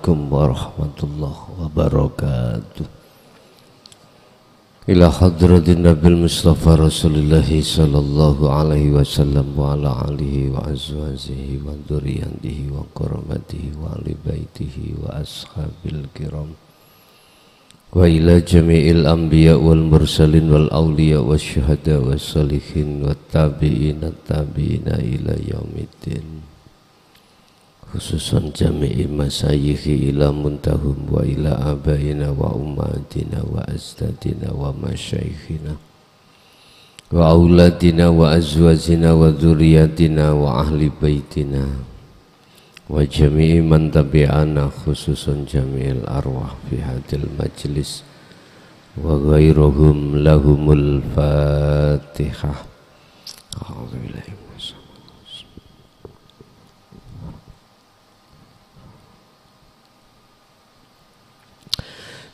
Assalamualaikum warahmatullahi wabarakatuh. Ila hadratin Nabil Mustafa Rasulillahi sallallahu alaihi wasallam wa ala alihi wa azwajihi wa dzurriyyatihi wa qurrabatihi wa ali baitihi wa ashabil kiram wa ila jami'il anbiya wal mursalin wal awliya wa syuhada wa salihin wa tabi'ina tabi'ina ila yaumiddin, khususan jami'i masayikhi ila muntahum wa ila abaina wa ummatina wa azdadina wa masyaikhina wa auladina wa azwajina wa dzurriyyatina wa ahli baitina wa jami'i man tabi'ana, khususan jami'il arwah fi hadil majlis wa ghairuhum lahumul fatihah. A'udzubillahi.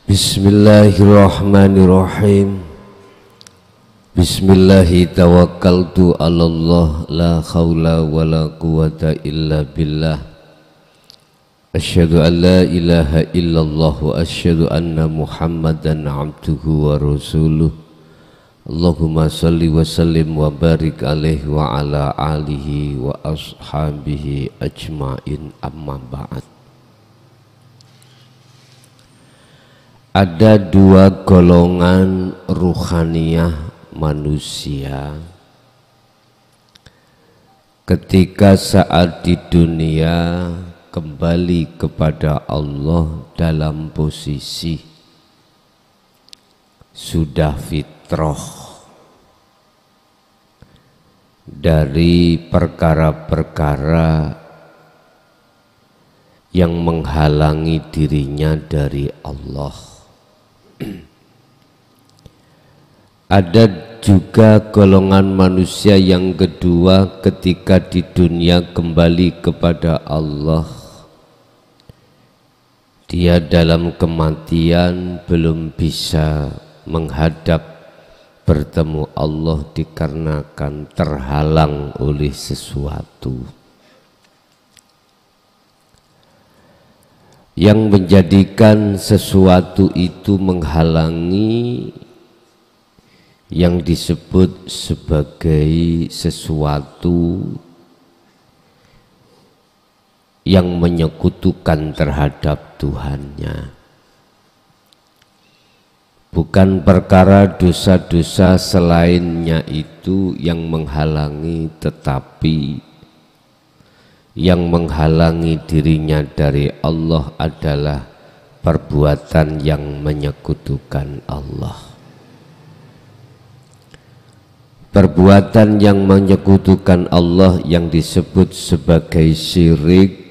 Bismillahirrahmanirrahim. Bismillahi tawakkaltu ala Allah, la khawla wa la quwata illa billah. Asyhadu an la ilaha illallah wa asyhadu anna Muhammadan abduhu wa rasuluh. Allahumma salli wa sallim wa barik alaihi wa ala alihi wa ashabihi ajma'in, amma ba'd. Ada dua golongan ruhaniyah manusia ketika saat di dunia kembali kepada Allah dalam posisi sudah fitrah dari perkara-perkara yang menghalangi dirinya dari Allah. Ada juga golongan manusia yang kedua ketika di dunia kembali kepada Allah, dia dalam kematian belum bisa menghadap bertemu Allah dikarenakan terhalang oleh sesuatu yang menjadikan sesuatu itu menghalangi, yang disebut sebagai sesuatu yang menyekutukan terhadap Tuhannya. Bukan perkara dosa-dosa selainnya itu yang menghalangi, tetapi yang menghalangi dirinya dari Allah adalah perbuatan yang menyekutukan Allah. Perbuatan yang menyekutukan Allah yang disebut sebagai syirik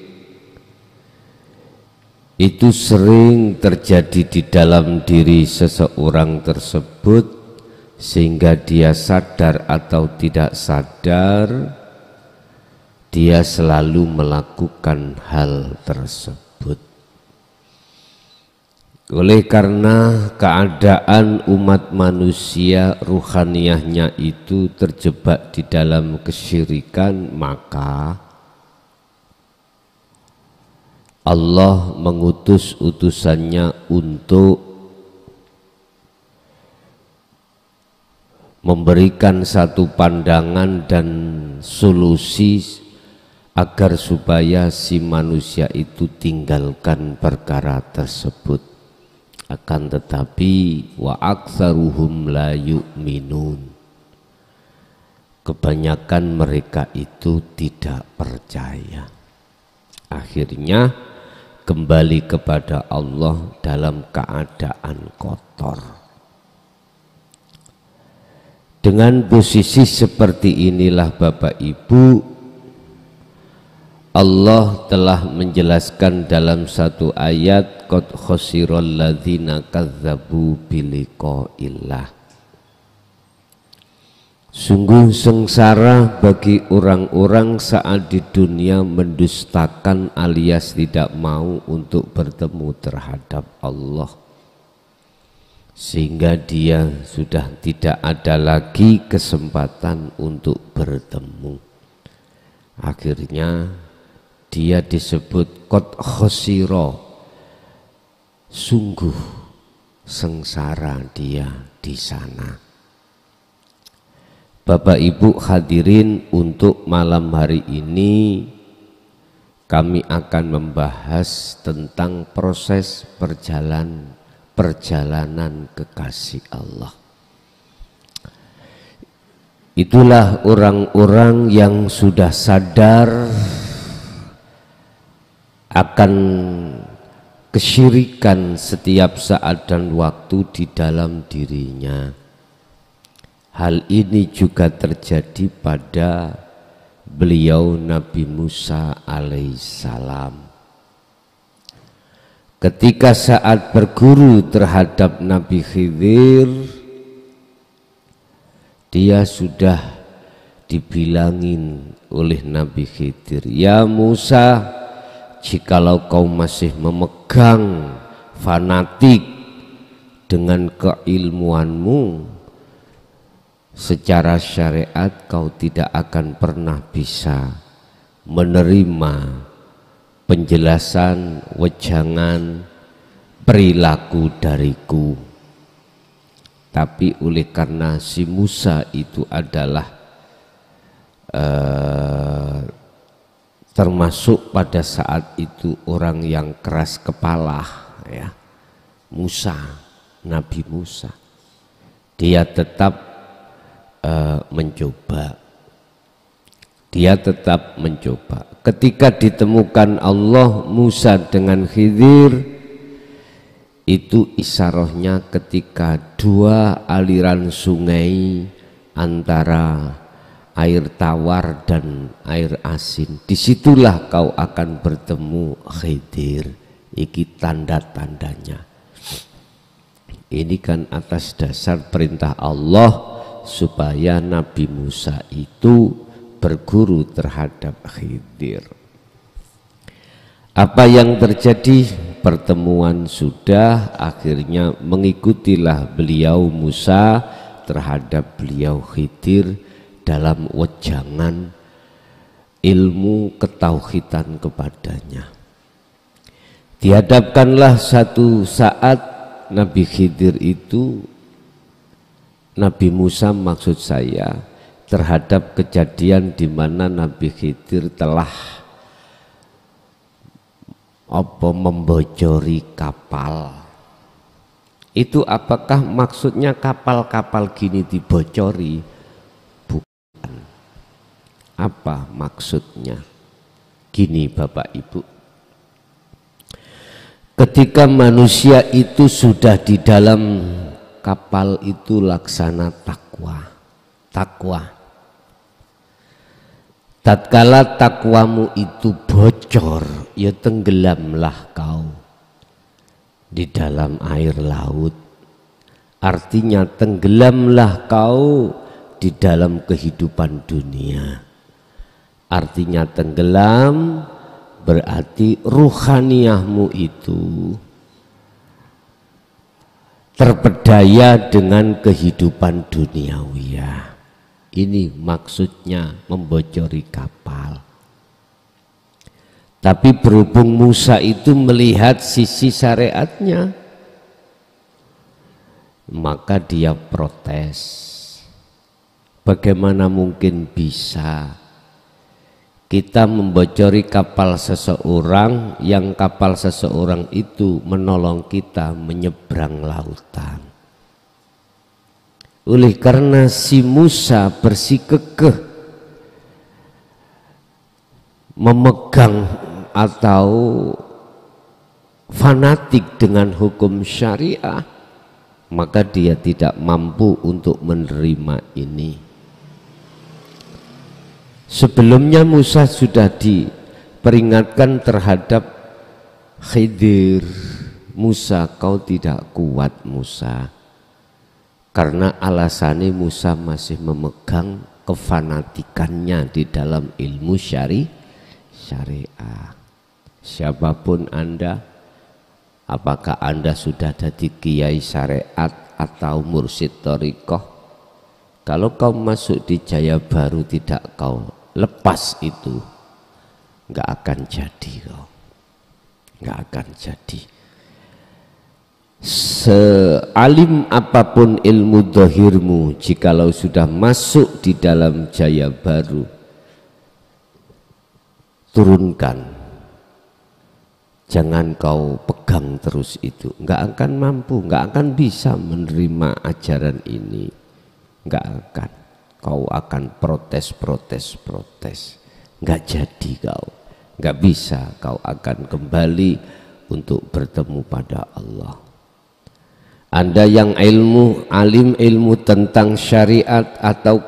itu sering terjadi di dalam diri seseorang tersebut, sehingga dia sadar atau tidak sadar dia selalu melakukan hal tersebut. Oleh karena keadaan umat manusia ruhaniyahnya itu terjebak di dalam kesyirikan, maka Allah mengutus utusannya untuk memberikan satu pandangan dan solusi agar supaya si manusia itu tinggalkan perkara tersebut. Akan tetapi wa aktsaruhum la yu'minun, kebanyakan mereka itu tidak percaya. Akhirnya kembali kepada Allah dalam keadaan kotor. Dengan posisi seperti inilah Bapak Ibu, Allah telah menjelaskan dalam satu ayat, qad khasiral ladzina kadzdzabu biliqa'illah. Sungguh sengsara bagi orang-orang saat di dunia mendustakan alias tidak mau untuk bertemu terhadap Allah, sehingga dia sudah tidak ada lagi kesempatan untuk bertemu. Akhirnya dia disebut qad khasira, sungguh sengsara dia di sana. Bapak Ibu hadirin, untuk malam hari ini kami akan membahas tentang proses perjalanan kekasih Allah. Itulah orang-orang yang sudah sadar akan kesyirikan setiap saat dan waktu di dalam dirinya. Hal ini juga terjadi pada beliau Nabi Musa alaihissalam. Ketika saat berguru terhadap Nabi Khidir, dia sudah dibilangin oleh Nabi Khidir, "Ya Musa, jikalau kau masih memegang fanatik dengan keilmuanmu, secara syariat kau tidak akan pernah bisa menerima penjelasan, wejangan, perilaku dariku." Tapi oleh karena si Musa itu adalah termasuk pada saat itu orang yang keras kepala, ya, Nabi Musa, dia tetap mencoba. Ketika ditemukan Allah Musa dengan Khidir, itu isyarahnya ketika dua aliran sungai antara air tawar dan air asin, disitulah kau akan bertemu Khidir. Iki tanda-tandanya. Ini kan atas dasar perintah Allah supaya Nabi Musa itu berguru terhadap Khidir. Apa yang terjadi? Pertemuan sudah, akhirnya mengikutilah beliau Musa terhadap beliau Khidir dalam wejangan ilmu ketauhidan kepadanya. Dihadapkanlah satu saat Nabi Khidir itu, Nabi Musa maksud saya, terhadap kejadian di mana Nabi Khidir telah membocori kapal. Itu apakah maksudnya kapal-kapal gini dibocori? Bukan. Apa maksudnya? Gini Bapak Ibu, ketika manusia itu sudah di dalam kapal itu laksana takwa. Tatkala takwamu itu bocor, ya tenggelamlah kau di dalam air laut. Artinya tenggelamlah kau di dalam kehidupan dunia. Artinya tenggelam berarti ruhaniyahmu itu terpedaya dengan kehidupan duniawiyah. Ini maksudnya membocori kapal. Tapi berhubung Musa itu melihat sisi syariatnya, maka dia protes. Bagaimana mungkin bisa kita membocori kapal seseorang yang kapal seseorang itu menolong kita menyeberang lautan? Oleh karena si Musa bersikukuh memegang atau fanatik dengan hukum syariah, maka dia tidak mampu untuk menerima ini. Sebelumnya Musa sudah diperingatkan terhadap Khidir, Musa kau tidak kuat Musa, karena alasannya Musa masih memegang kefanatikannya di dalam ilmu syariah. Siapapun Anda, apakah Anda sudah jadi kiai syariat atau mursyid thariqah, kalau kau masuk di Jaya Baru tidak kau lepas itu, nggak akan jadi kau, nggak akan jadi. sealim apapun ilmu dohirmu, jikalau sudah masuk di dalam jaya baru, turunkan. Jangan kau pegang terus itu, nggak akan mampu, nggak akan bisa menerima ajaran ini, nggak akan. Kau akan protes, nggak jadi kau, nggak bisa. Kau akan kembali untuk bertemu pada Allah. Anda yang alim ilmu tentang syariat atau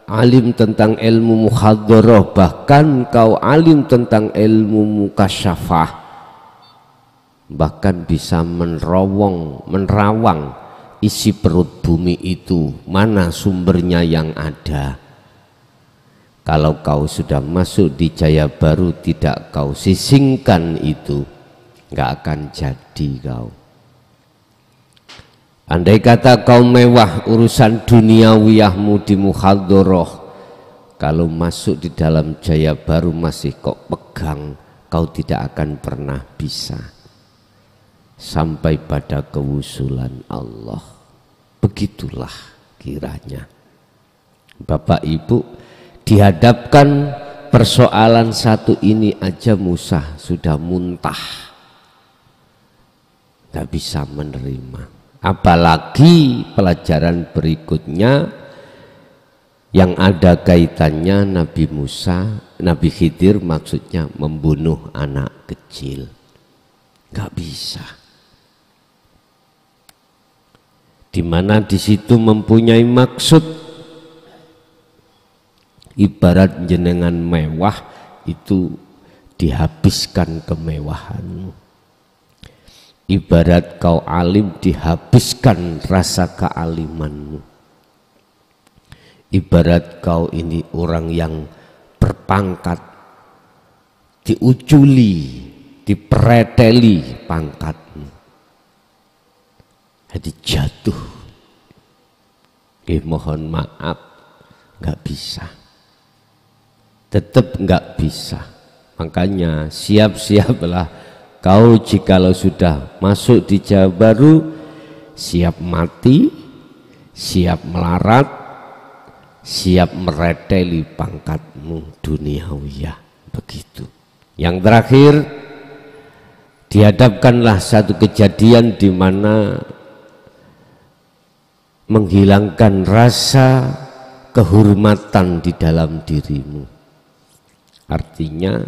alim tentang ilmu muhadharah, bahkan kau alim tentang ilmu mukasyafah, bahkan bisa menerawang isi perut bumi itu, mana sumbernya yang ada. Kalau kau sudah masuk di jaya baru, tidak kau sisingkan itu, nggak akan jadi kau. Andai kata kau mewah urusan duniawiyahmu di muhadharah, kalau masuk di dalam jaya baru masih kok pegang, kau tidak akan pernah bisa sampai pada kewusulan Allah. Begitulah kiranya Bapak Ibu, dihadapkan persoalan satu ini aja Musa sudah muntah, nggak bisa menerima. Apalagi pelajaran berikutnya yang ada kaitannya Nabi Musa, Nabi Khidir, maksudnya membunuh anak kecil. Nggak bisa. Dimana di situ mempunyai maksud. Ibarat jenengan mewah itu dihabiskan kemewahanmu. Ibarat kau alim dihabiskan rasa kealimanmu. Ibarat kau ini orang yang berpangkat, diuculi, dipreteli pangkatmu, jadi jatuh. Mohon maaf, nggak bisa, tetap nggak bisa. Makanya siap-siaplah kau jikalau sudah masuk di jaya baru, siap mati, siap melarat, siap mereteli pangkatmu duniawiyah. Begitu. Yang terakhir, dihadapkanlah satu kejadian di mana menghilangkan rasa kehormatan di dalam dirimu. Artinya,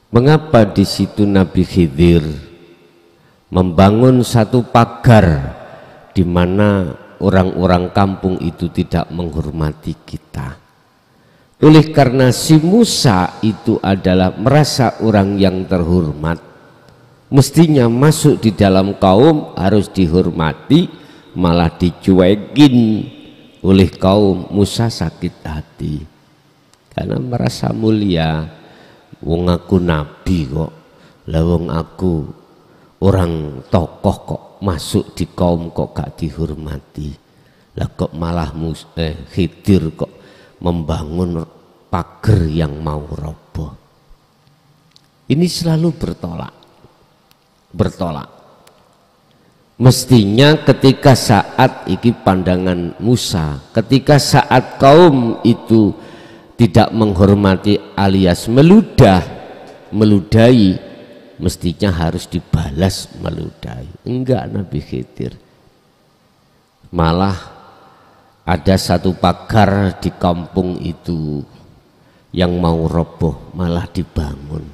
mengapa di situ Nabi Khidir membangun satu pagar di mana orang-orang kampung itu tidak menghormati kita? Oleh karena si Musa itu adalah merasa orang yang terhormat, mestinya masuk di dalam kaum harus dihormati, malah dicuekin oleh kaum. Musa sakit hati karena merasa mulia. Wong aku nabi kok, lah wong aku orang tokoh kok masuk di kaum kok gak dihormati, lah kok malah Khidir kok membangun pagar yang mau roboh. Ini selalu bertolak. Mestinya ketika saat iki pandangan Musa, ketika saat kaum itu tidak menghormati alias meludahi, mestinya harus dibalas meludahi. Enggak, Nabi Khidir malah ada satu pagar di kampung itu yang mau roboh, malah dibangun.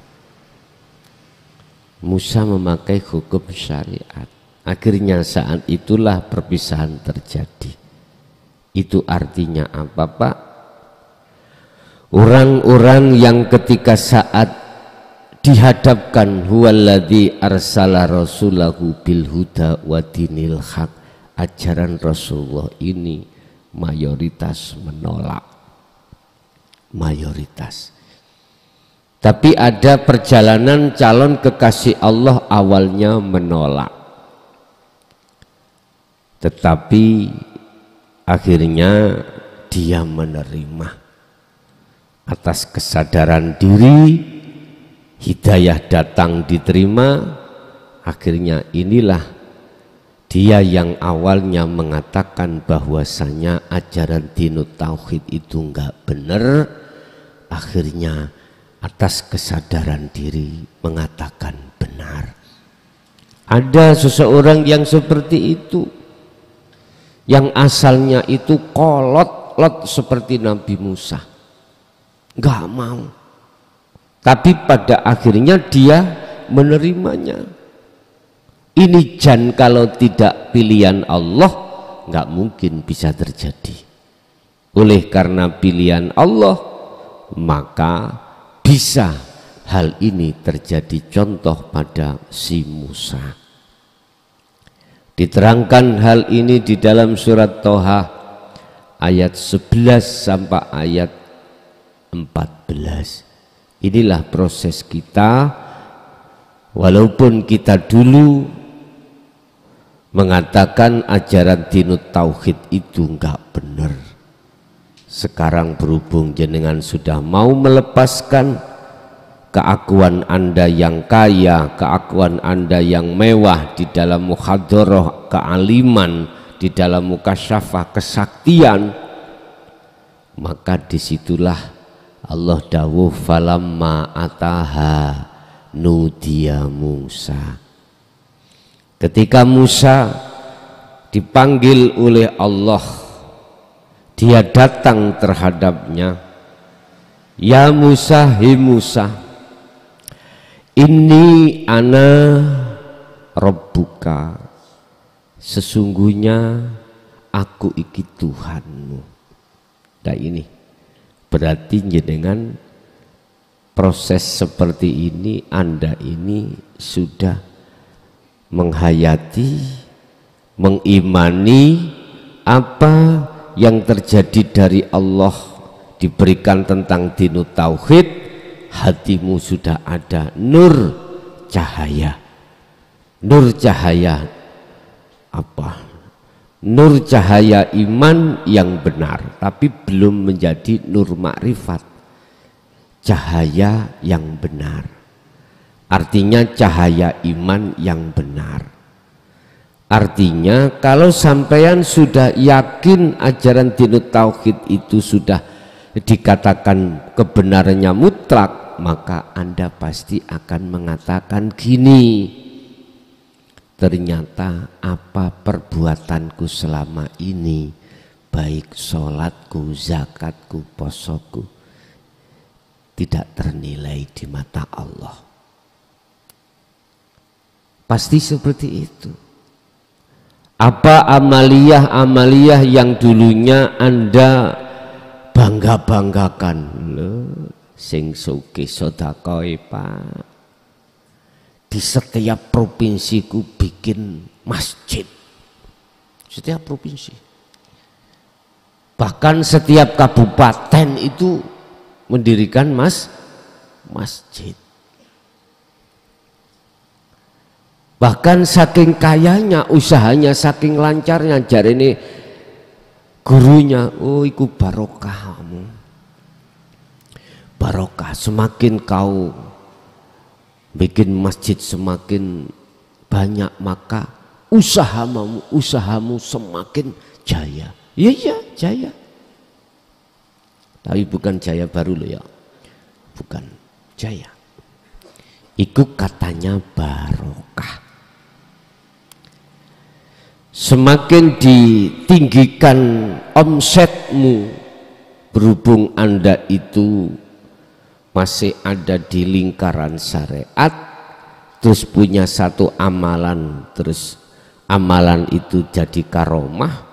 Musa memakai hukum syariat. Akhirnya saat itulah perpisahan terjadi. Itu artinya apa, Pak? Orang-orang yang ketika saat dihadapkan huwaladzi arsala rasulahu bil huda wa dinil haq, ajaran Rasulullah ini mayoritas menolak, mayoritas. Tapi ada perjalanan calon kekasih Allah awalnya menolak, tetapi akhirnya dia menerima. Atas kesadaran diri, hidayah datang diterima. Akhirnya inilah Dia yang awalnya mengatakan bahwasanya ajaran dinut tauhid itu enggak benar, akhirnya atas kesadaran diri mengatakan benar. Ada seseorang yang seperti itu, yang asalnya itu kolot seperti Nabi Musa, enggak mau, tapi pada akhirnya dia menerimanya. Ini jan kalau tidak pilihan Allah nggak mungkin bisa terjadi. Oleh karena pilihan Allah maka bisa hal ini terjadi. Contoh pada si Musa. Diterangkan hal ini di dalam surat Toha ayat 11 sampai ayat 14. Inilah proses kita, walaupun kita dulu mengatakan ajaran dinut tauhid itu enggak benar, sekarang berhubung jenengan sudah mau melepaskan keakuan Anda yang kaya, keakuan Anda yang mewah di dalam muhadharah kealiman, di dalam mukasyafah kesaktian, maka disitulah Allah dawuh falamma ataha nudiya Musa. Ketika Musa dipanggil oleh Allah, dia datang terhadapnya. Ya Musa, hi Musa, ini ana Rabbuka, sesungguhnya aku iki Tuhanmu. Nah ini berarti dengan proses seperti ini Anda ini sudah menghayati, mengimani apa yang terjadi dari Allah, diberikan tentang dinut tauhid, hatimu sudah ada nur cahaya. Nur cahaya apa? Nur cahaya iman yang benar, tapi belum menjadi nur makrifat. Cahaya yang benar, artinya cahaya iman yang benar. Artinya kalau sampean sudah yakin ajaran dinut tauhid itu sudah dikatakan kebenarannya mutlak, maka Anda pasti akan mengatakan gini, ternyata apa perbuatanku selama ini, baik sholatku, zakatku, posoku, tidak ternilai di mata Allah. Pasti seperti itu. Apa amaliyah yang dulunya Anda bangga-banggakan, sing sugih sedekah Pak, di setiap provinsiku bikin masjid, setiap provinsi, bahkan setiap kabupaten itu mendirikan masjid. Bahkan saking kayanya, usahanya saking lancarnya, jari ini gurunya, oh iku barokahmu, barokah, semakin kau bikin masjid semakin banyak, maka usahamu semakin jaya. Iya jaya, tapi bukan jaya baru loh ya, bukan jaya, itu katanya barokah. Semakin ditinggikan omsetmu, berhubung Anda itu masih ada di lingkaran syariat, terus punya satu amalan, terus amalan itu jadi karomah,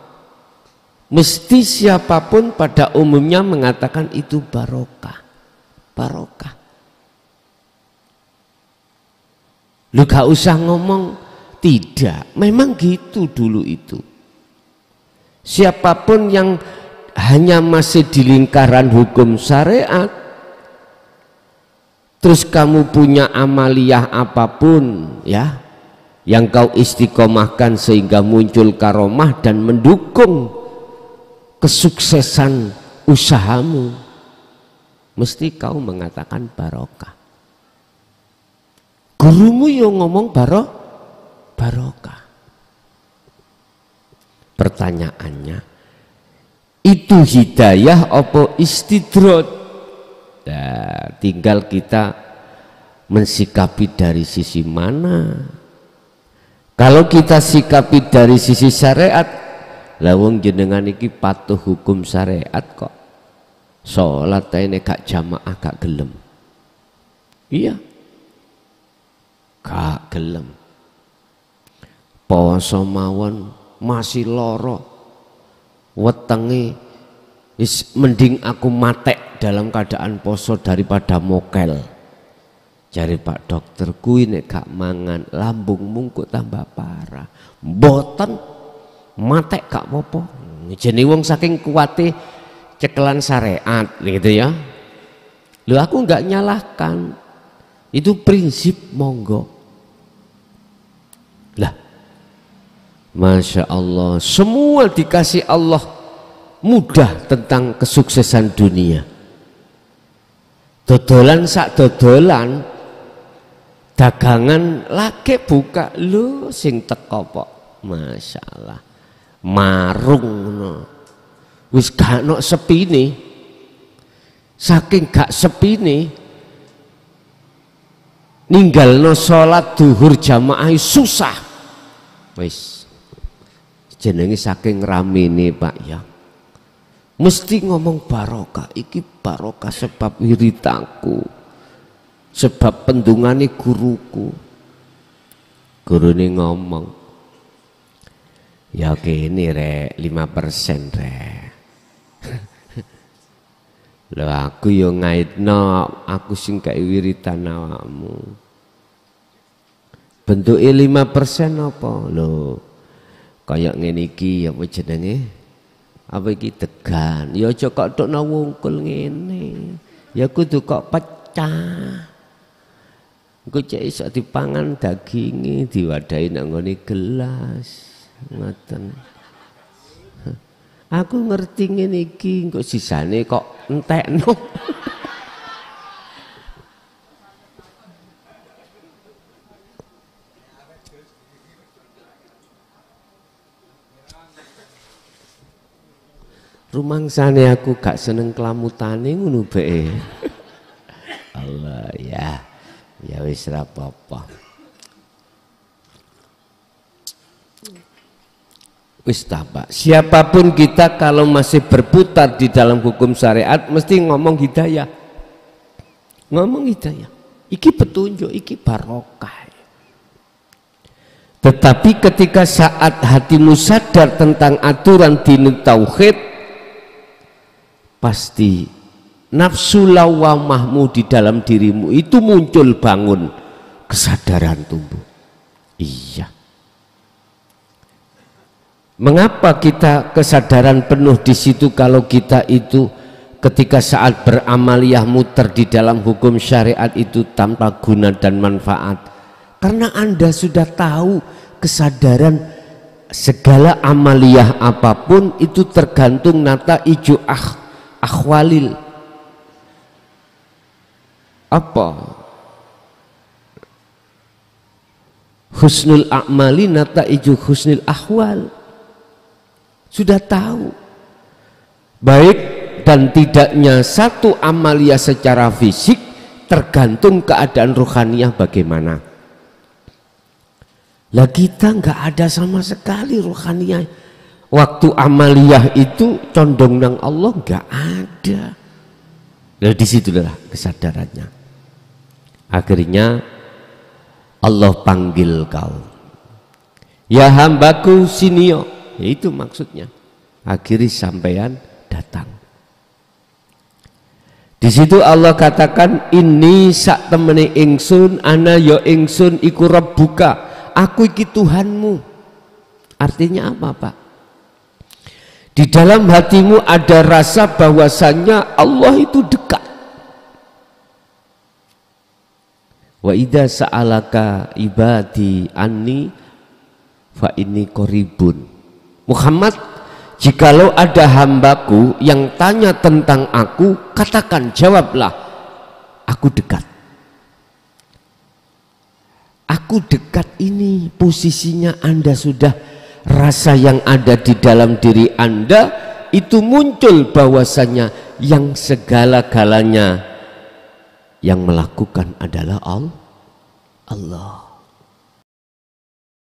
mesti siapapun pada umumnya mengatakan itu barokah. Barokah. Lu gak usah ngomong tidak, memang gitu dulu itu. Siapapun yang hanya masih di lingkaran hukum syariat, terus kamu punya amaliyah apapun ya, yang kau istiqomahkan sehingga muncul karomah dan mendukung kesuksesan usahamu, mesti kau mengatakan barokah. Gurumu yang ngomong barokah. Pertanyaannya, itu hidayah apa istidraj? Nah, tinggal kita mensikapi dari sisi mana. Kalau kita sikapi dari sisi syariat, lawang jenengan iki patuh hukum syariat kok. Sholat ini gak jamaah gak gelem. Iya, gak gelem. Poso mawon masih loro, wetenge mending aku matek dalam keadaan poso daripada mokel. Cari Pak dokter, kuwi nek gak mangan lambung mungkuk tambah parah. Mboten matek gak apa-apa. Jenenge wong saking kuate cekelan syariat gitu ya. Lho aku nggak nyalahkan. Itu prinsip, monggo. Lah, Masya Allah, semua dikasih Allah mudah tentang kesuksesan dunia. Dodolan sak dodolan, dagangan lagi buka, lho sing teko kok, Masya Allah, marung no. Wis gak no sepine, saking gak sepine, ninggal no sholat duhur jamaah susah. Wis jenenge saking ramene Pak ya, mesti ngomong barokah. Iki barokah sebab wiritaku, sebab pendungane guruku. Gurune ngomong, ya kene rek 5% rek. Lho aku yo ngaitno, aku sing kaya wiritan awakmu. Bentuke 5% apa? Lho kaya ngene iki apa jenenge? Apa iki degan? Ya aja kok tok wungkul ngene. Ya kudu kok pecah. Engko cek iso dipangan daginge diwadahi nang ngene gelas. Ngoten. Aku ngerti ngene iki, kok sisane kok entekno. Rumangsane aku gak seneng kelamutane ngono bae. Allah ya. Ya wis ra apa-apa. Wis Pak, siapapun kita kalau masih berputar di dalam hukum syariat mesti ngomong hidayah. Ngomong hidayah. Iki petunjuk, iki barokah. Tetapi ketika saat hatimu sadar tentang aturan din tauhid, pasti nafsu lawamahmu di dalam dirimu itu muncul, bangun, kesadaran tumbuh. Iya. Mengapa kita kesadaran penuh di situ kalau kita itu ketika saat beramaliyah muter di dalam hukum syariat itu tanpa guna dan manfaat? Karena Anda sudah tahu kesadaran segala amaliyah apapun itu tergantung nata iju akhwalil. Apa? Husnul a'mali nata iju husnul ahwal. Sudah tahu baik dan tidaknya satu amalia secara fisik tergantung keadaan rohaniah bagaimana. Lah kita nggak ada sama sekali rohaniah. Waktu amaliyah itu condong nang Allah nggak ada. Nah disitulah kesadarannya. Akhirnya Allah panggil kau, ya hambaku sinio. Ya itu maksudnya. Akhirnya sampean datang. Di situ Allah katakan, ini sak temene ingsun, ana ya ingsun iku rabbuka, aku iki Tuhanmu. Artinya apa Pak? Di dalam hatimu ada rasa bahwasannya Allah itu dekat. Wa idza sa'alaka ibadi anni fa inni qaribun. Muhammad, jikalau ada hambaku yang tanya tentang aku, katakan, jawablah, aku dekat. Aku dekat ini posisinya Anda sudah rasa yang ada di dalam diri Anda itu muncul bahwasanya yang segala-galanya yang melakukan adalah Allah.